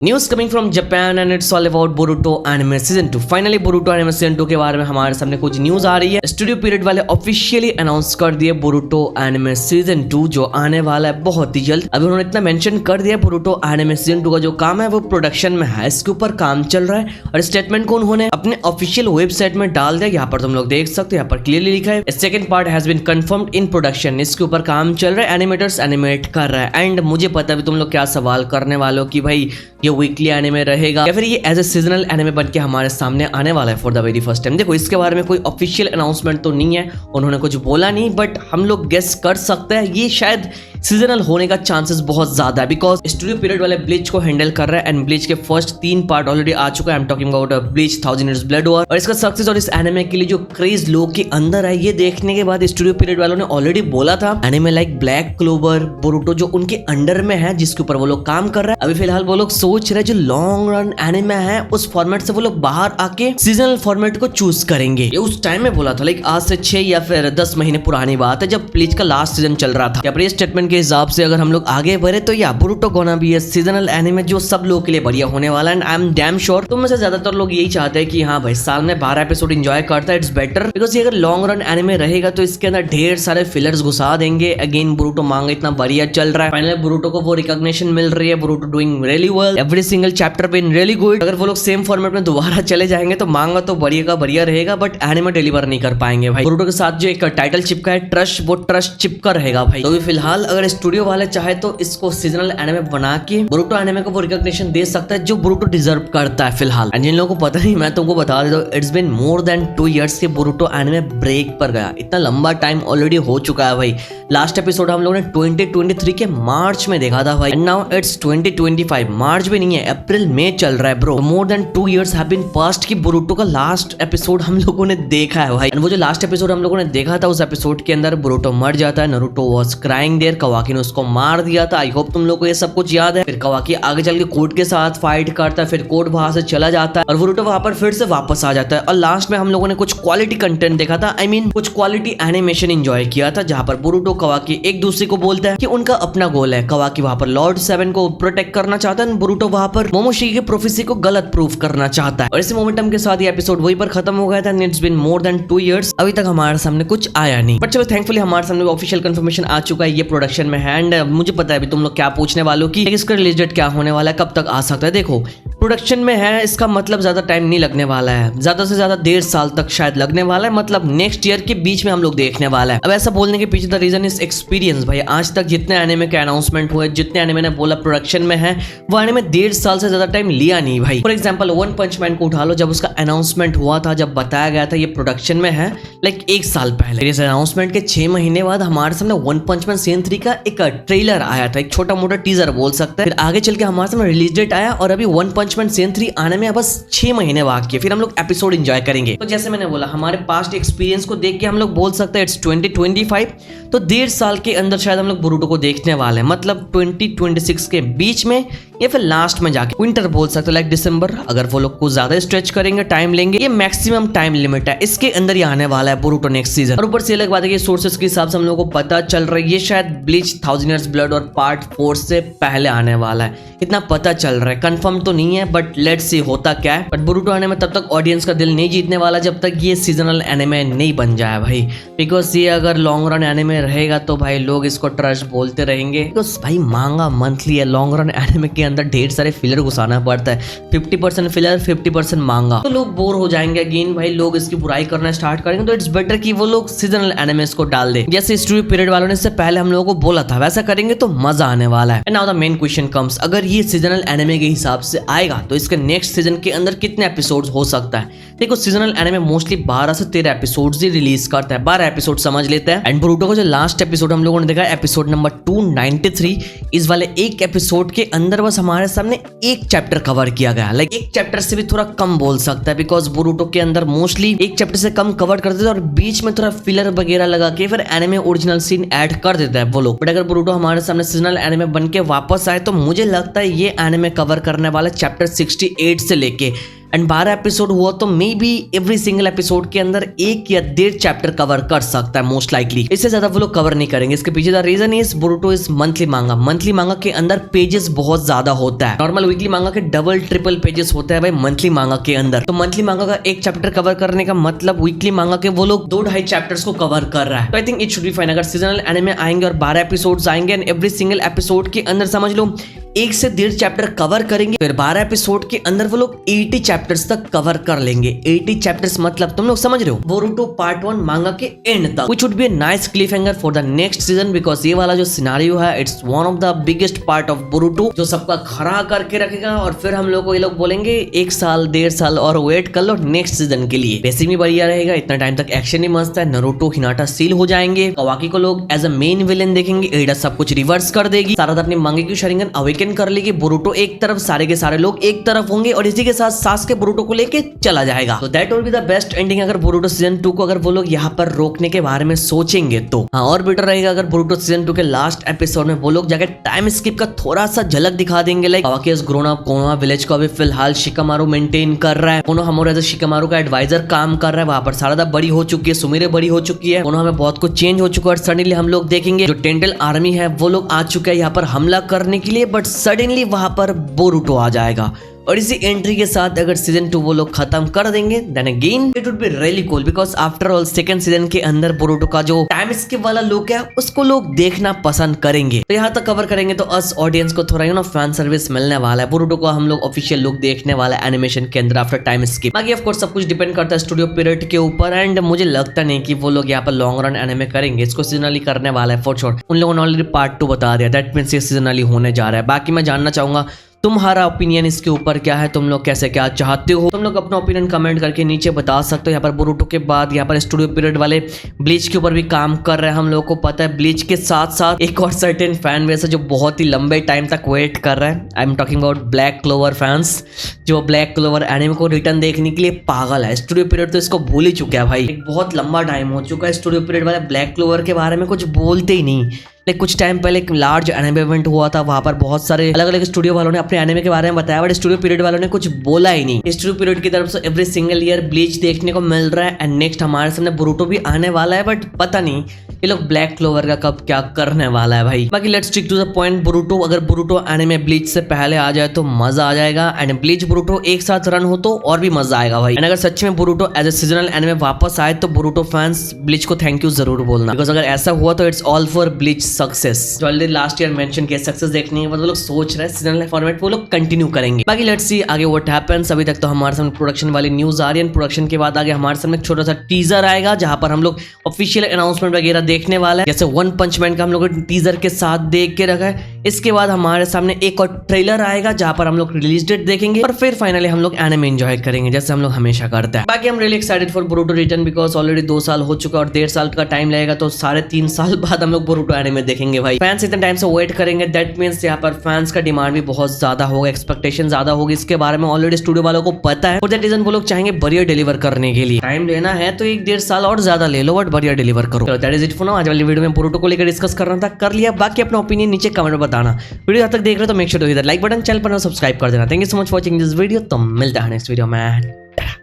News coming from Japan and it's all about Boruto anime season 2। Finally Boruto anime season 2 के बारे में हमारे सामने कुछ न्यूज आ रही है। स्टूडियो पीरियड वाले ऑफिशियली अनाउंस कर दिए बोरुटो एनिमे सीजन 2 जो आने वाला है बहुत ही जल्द। अभी उन्होंने इतना मेंशन कर दिया बोरुटो एनिमे सीजन 2 का जो काम है वो प्रोडक्शन में है, इसके ऊपर काम चल रहा है और स्टेटमेंट को उन्होंने अपने ऑफिशियल वेबसाइट में डाल दिया। यहाँ पर तुम लोग देख सकते हो, यहाँ पर क्लियरली लिखा है second part has been confirmed in production. इसके ऊपर काम चल रहा है, एनिमेटर्स एनिमेट कर रहा है। एंड मुझे पता है तुम लोग क्या सवाल करने वालों की भाई ये वीकली एनिमे रहेगा या फिर ये एज ए सीजनल एनिमे बन के हमारे सामने आने वाला है for the very first time. देखो इसके बारे में कोई ऑफिशियल अनाउंसमेंट तो नहीं है, उन्होंने कुछ बोला नहीं, बट हम लोग गेस कर सकते हैं ये शायद सीजनल होने का चांसेस बहुत ज्यादा है बिकॉज स्टूडियो पीरियड वाले ब्लीच को हैंडल कर रहा है एंड ब्लीच के फर्स्ट 3 पार्ट ऑलरेडी आ चुका है। I am talking about bleach 1000 Years Blood War। और इसका सक्सेस और इस एनिमे के लिए जो क्रेज लोग के अंदर है ये देखने के बाद स्टूडियो पीरियड वालों ने ऑलरेडी बोला था anime like black clover, Boruto जो उनके अंडर में है जिसके ऊपर वो लोग काम कर रहे हैं। अभी फिलहाल वो लोग सोच रहे जो लॉन्ग रन एनिमे है उस फॉर्मेट से वो लोग बाहर आके सीजनल फॉर्मेट को चूज करेंगे। ये उस टाइम में बोला था लाइक आज से 6 या फिर 10 महीने पुरानी बात है जब ब्लीच का लास्ट सीजन चल रहा था। या फिर स्टेटमेंट के हिसाब से अगर हम लोग आगे बढ़े तो या बोरुटो गोना भी है सीजनल एनिमे जो सब लोगों के लिए बढ़िया होने वाला है। And I am damn sure तुम में से ज्यादातर लोग यही चाहते हैं कि हाँ भाई साल में 12 एपिसोड एंजॉय करता है, इट्स बेटर बिकॉज ये अगर लॉन्ग रन एनिमे रहेगा तो इसके अंदर ढेर सारे फिलर्स घुसा देंगे। अगेन बोरुटो मांगा इतना बढ़िया चल रहा है, फाइनली बोरुटो को वो रिकॉग्निशन मिल रही है, Boruto doing really well, every single chapter been really good. अगर वो लोग सेम फॉर्मेट में दोबारा चले जाएंगे तो मांगा तो बढ़िया का बढ़िया रहेगा बट एनिमे डिलीवर नहीं कर पाएंगे भाई। बोरुटो के साथ जो एक टाइटल चिपका है ट्रस्ट, वो ट्रस्ट चिपका रहेगा भाई। तो अभी फिलहाल अगर स्टूडियो वाले चाहे तो इसको सीजनल एनिमे बना के बोरुटो एनिमे को वो रिकॉग्निशन दे सकता है जो बोरुटो डिजर्व करता है फिलहाल। एंड जिन लोगों को पता नहीं मैं तुमको बता देता हूं, it's been more than 2 years के बोरुटो एनिमे ब्रेक पर गया। इतना लंबा टाइम ऑलरेडी हो चुका है भाई। लास्ट एपिसोड हम लोगों ने 2023 के मार्च में देखा था भाई एंड नाउ इट्स 2025। मार्च भी नहीं है, अप्रैल में चल रहा है bro. More than 2 years have been past कि बोरुटो का लास्ट एपिसोड हम लोगों ने देखा है भाई। एंड वो जो लास्ट एपिसोड हम लोगों ने देखा था उस एपिसोड के अंदर बोरुटो मर जाता है, नारुतो वाज क्राइंग देयर, कवाकी ने उसको मार दिया था। आई होप तुम लोग को ये सब कुछ याद है। फिर कवाकी आगे चल के कोड के साथ फाइट करता है, फिर कोड वहां से चला जाता है और बोरुटो वहां पर फिर से वापस आ जाता है। और लास्ट में हम लोगों ने कुछ क्वालिटी कंटेंट देखा था, आई मीन कुछ क्वालिटी एनिमेशन एंजॉय किया था जहां पर बोरुटो कवाकी एक दूसरे को बोलता है कि उनका अपना गोल है। कवाकी वहां पर लॉर्ड 7 को प्रोटेक्ट करना चाहता है, बोरुटो वहां पर मोमोशिकी की प्रोफेसी को गलत प्रूफ करना चाहता है। और इसी मोमेंटम के साथ ये एपिसोड वहीं पर खत्म हो गया था। It's been more than 2 years, अभी तक हमारे सामने कुछ आया नहीं, बट चलो थैंकफुली हमारे सामने ऑफिशियल कंफर्मेशन आ चुका है, ये प्रोडक्शन में है। एंड मुझे पता है अभी तुम लोग क्या पूछने वालों की इसका रिलीज डेट क्या होने वाला है, कब तक आ सकता है। देखो प्रोडक्शन में है, इसका मतलब ज्यादा टाइम नहीं लगने वाला है, ज्यादा से ज्यादा 1.5 साल तक शायद लगने वाला है, मतलब नेक्स्ट ईयर के बीच में हम लोग देखने वाला है। अब ऐसा बोलने के पीछे द रीजन इज एक्सपीरियंस भाई। आज तक जितने एनिमे के अनाउंसमेंट हुए, जितने एनिमे ने बोला प्रोडक्शन में है, वो एनिमे 1.5 साल से ज्यादा टाइम लिया नहीं भाई। For example one punch man को उठा लो, जब उसका अनाउंसमेंट हुआ था, जब बताया गया था ये प्रोडक्शन में है लाइक 1 साल पहले, इस अनाउंसमेंट के 6 महीने बाद हमारे सामने वन पंच मैन सीजन 3 का एक ट्रेलर आया था, एक छोटा मोटा टीजर बोल सकते हैं। फिर आगे चल के हमारे सामने रिलीज डेट आया और अभी वन पंच मैन सीजन 3 आने में बस 6 महीने बाकी है, फिर हम लोग एपिसोड एंजॉय करेंगे। तो जैसे मैंने बोला हमारे पास्ट एक्सपीरियंस को देख के हम लोग बोल सकते हैं इट्स 2025, तो 1.5 साल के अंदर शायद हम लोग बोरुटो को देखने वाले हैं, मतलब 2026 के बीच में या फिर लास्ट में जाके विंटर बोल सकते हैं लाइक दिसंबर। अगर वो लोग कुछ ज्यादा स्ट्रेच करेंगे, टाइम लेंगे, ये मैक्सिमम टाइम लिमिट है, इसके अंदर ही आने वाला है बोरुटो नेक्स्ट सीजन। और ऊपर से अलग बात है कि सोर्सेस के हिसाब से हम लोगों को पता चल रहा है ये शायद ब्लीच 1000 Years Blood और पार्ट 4 से पहले आने वाला है, इतना पता चल रहा है। कंफर्म तो नहीं है बट लेट्स सी होता क्या है। बट बोरुटो आने में तब तक ऑडियंस का दिल नहीं जीतने वाला जब तक ये सीजनल एनिमे नहीं बन जाए भाई, बिकॉज ये अगर लॉन्ग रन एनिमे रहेगा तो भाई लोग इसको ट्रस्ट बोलते रहेंगे। बिकॉज भाई मांगा मंथली है, लॉन्ग रन एनिमे के अंदर ढेर सारे फिलर घुसाना पड़ता है, 50% फिलर 50% मांगा, तो लोग बोर हो जाएंगे। अगेन भाई लोग इसकी बुराई करना स्टार्ट करेंगे, तो इट्स बेटर कि वो लोग सीजनल एनिमेस को डाल दे जैसे स्टूडियो पीरियड वालों ने इससे पहले हम लोगों को बोला था, वैसा करेंगे तो मजा आने वाला है। And now the main question comes, अगर ये सीजनल एनिमे के हिसाब से आएगा तो इसके नेक्स्ट सीजन के अंदर कितने एपिसोड्स हो सकता है। देखो सीजनल एनिमे मोस्टली 12 से 13 एपिसोड्स ही रिलीज करता है, 12 एपिसोड समझ लेते हैं। एंड बोरुटो का जो लास्ट एपिसोड हम लोगों ने देखा एपिसोड नंबर 293, इस वाले एक एपिसोड के अंदर बस हमारे सामने एक चैप्टर कवर किया गया, लाइक एक चैप्टर से भी थोड़ा कम बोल सकता है बिकॉज बोरुटो के अंदर मोस्टली एक चैप्टर से कम कवर कर देते हैं और बीच में थोड़ा फिलर वगैरह लगा के फिर एनिमे ओरिजिनल सीन ऐड कर देता है वो लोग। बट अगर बोरुटो हमारे सामने सीजनल एनिमे बन के वापस आए तो मुझे लगता है ये एनिमे कवर करने वाला चैप्टर 68 से लेके एंड 12 एपिसोड हुआ तो may be every single episode के अंदर 1 या 1.5 चैप्टर कवर कर सकता है मोस्ट लाइकली। इससे ज्यादा वो लोग कवर नहीं करेंगे। इसके पीछे the reason is Boruto is monthly manga. Monthly manga के अंदर पेजेस बहुत ज्यादा होता है। नॉर्मल वीकली मांगा के डबल ट्रिपल पेजेस होता है भाई मंथली मांगा के अंदर। तो मंथली मांगा का 1 चैप्टर कवर करने का मतलब वीकली मांगा के वो लोग 2-2.5 चैप्टर्स को कवर कर रहा है। तो I think it should be fine. अगर सीजनल एनिमे आएंगे और 12 एपिसोड्स आएंगे एंड एवरी सिंगल एपिसोड के अंदर समझ लो 1 से 1.5 चैप्टर कवर करेंगे, फिर 12 एपिसोड के अंदर वो लोग 80 चैप्टर्स तक कवर कर लेंगे। 80 चैप्टर्स मतलब तुम लोग समझ रहे हो बोरुटो पार्ट 1 मांगा के एंड तक, which would be a nice cliffhanger for the next season. Because ये वाला जो सिनेरियो है it's one of the biggest part of Boruto, जो सबका खड़ा करके रखेगा। और फिर हम लोग को ये लोग बोलेंगे 1 साल 1.5 साल और वेट कर लो नेक्स्ट सीजन के लिए। वैसे भी बढ़िया रहेगा, इतना टाइम तक एक्शन ही मस्त है। नारुतो हिनाटा सील हो जाएंगे, कवाकी को लोग एज अ मेन विलेन देखेंगे, एडा सब कुछ रिवर्स कर देगी, सारा अपनी मांगे की शरिंगन अवेकन कर लेगी, बोरुटो एक तरफ, सारे के सारे लोग एक तरफ होंगे और इसी के साथ सासके बोरुटो को लेके चला जाएगा। तो that will be the best ending अगर बोरुटो सीजन 2 को अगर वो लोग यहाँ पर रोकने के बारे में सोचेंगे तो। हाँ, और बेटर रहेगा अगर बोरुटो सीजन 2 के लास्ट एपिसोड में वो लोग जाकर टाइम स्किप का थोड़ा सा झलक दिखा देंगे। Like कावाकी is grown up, Konoha village को अभी फिलहाल शिकामारू मेंटेन कर रहा है, कोनोहामोरा एज अ शिकामारू का एडवाइजर काम कर रहा है, वहां पर सारदा बड़ी हो चुकी है, सुमिरे बड़ी हो चुकी है, कोनोहा में बहुत कुछ चेंज हो चुका है। और सडनली हम लोग देखेंगे जो टेंडल आर्मी है वो लोग आ चुके हैं यहाँ पर हमला करने के लिए, बट सडनली वहां पर बोरुटो आ जाएगा। और इसी एंट्री के साथ अगर सीजन 2 वो लोग खत्म कर देंगे then again it would be really cool. Because after all second season के अंदर बोरुटो का जो टाइम स्किप वाला लुक है उसको लोग देखना पसंद करेंगे। तो यहाँ तक कवर करेंगे तो अस ऑडियंस को थोड़ा फैन सर्विस मिलने वाला है। बोरुटो को हम लोग ऑफिशियल लुक देखने वाला है एनिमेशन के अंदर आफ्टर टाइम स्किप। बाकी ऑफ कोर्स सब कुछ डिपेंड करता है स्टूडियो पीरियड के ऊपर, एंड मुझे लगता नहीं कि वो लोग यहाँ पर लॉन्ग रन एनिमे करेंगे, इसको सीजनली करने वाला है फॉर श्योर। उन लोगों ने ऑलरेडी पार्ट 2 बता दिया, दैट मींस ये सीजनली होने जा रहा है। बाकी मैं जानना चाहूंगा तुम्हारा ओपिनियन इसके ऊपर क्या है, तुम लोग कैसे क्या चाहते हो, तुम लोग अपना ओपिनियन कमेंट करके नीचे बता सकते हो। यहाँ पर बोरुटो के बाद यहाँ पर स्टूडियो पीरियड वाले ब्लीच के ऊपर भी काम कर रहे हैं। हम लोगों को पता है ब्लीच के साथ साथ एक और सर्टेन फैन बेस है जो बहुत ही लंबे टाइम तक वेट कर रहा है। I am talking about black clover fans, जो ब्लैक क्लोवर एनिमे को रिटर्न देखने के लिए पागल है। स्टूडियो पीरियड तो इसको भूल ही चुका है भाई, एक बहुत लंबा टाइम हो चुका है। स्टूडियो पीरियड वाले ब्लैक क्लोवर के बारे में कुछ बोलते ही नहीं। कुछ टाइम पहले एक लार्ज एनिमे इवेंट हुआ था, वहां पर बहुत सारे अलग अलग स्टूडियो वालों ने अपने एनिमे के बारे में बताया, बट स्टूडियो पीरियड वालों ने कुछ बोला ही नहीं। स्टूडियो पीरियड की तरफ से एवरी सिंगल ईयर ब्लीच देखने को मिल रहा है एंड नेक्स्ट हमारे सामने बोरुटो भी आने वाला है, बट पता नहीं ये लोग ब्लैक क्लोवर का कब क्या करने वाला है भाई। बाकी let's stick to the point. Boruto अगर बोरुटो एनिमे ब्लीच से पहले आ जाए तो मजा आ जाएगा, एंड ब्लीच बोरुटो एक साथ रन हो तो और भी मजा आएगा भाई। एंड अगर सच में Boruto as a seasonal anime वापस आए तो बोरुटो फैंस ब्लीच को थैंक यू जरूर बोलना, बिकॉज अगर ऐसा हुआ तो it's all for Bleach success. Last year mention किया सक्सेस देखने के बाद वो लोग सोच रहे हैं सीजनल फॉर्मेट वो लोग कंटिन्यू करेंगे। बाकी लेट्स सी आगे व्हाट हैपेंस। अभी तक तो हमारे सामने प्रोडक्शन वाली न्यूज आ रही है, प्रोडक्शन के बाद आगे हमारे सामने एक छोटा सा टीजर आएगा जहां पर हम लोग ऑफिशियल अनाउंसमेंट वगैरह देखने वाला है। जैसे वन पंच मैन का हम लोग टीजर के साथ देख के रखा है, इसके बाद हमारे सामने एक और ट्रेलर आएगा जहां पर हम लोग रिलीज डेट देखेंगे और फिर फाइनली हम लोग एनिमे एंजॉय करेंगे जैसे हम लोग हमेशा करते हैं। बाकी हम really excited for Boruto return, because already 2 साल हो चुका और 1.5 साल का टाइम लगेगा, तो 3.5 साल बाद हम लोग बोरुटो एनिमे देखेंगे भाई। फैंस इतने टाइम से वेट करेंगे, दैट मींस यहाँ पर फैंस का डिमांड भी बहुत ज्यादा होगा, एक्सपेक्टेशन ज्यादा होगी। इसके बारे में ऑलरेडी स्टूडियो वालों को पता है, फॉर दैट रीजन वो लोग चाहेंगे बढ़िया डिलीवर करने के लिए। टाइम लेना है तो 1.5 साल और ज्यादा ले लो, बट बढ़िया डिलीवर करो। That is it for now. आज वाली वीडियो में बोरुटो को लेकर डिस्कस करना था, कर लिया। बाकी अपना ओपिनियन नीचे कमेंट में बताना। वीडियो तक देख रहे हो तो make sure to hit the like button, channel पर सब्सक्राइब कर देना। Thank you so much for watching this video. तो मिलता है नेक्स्ट वीडियो में।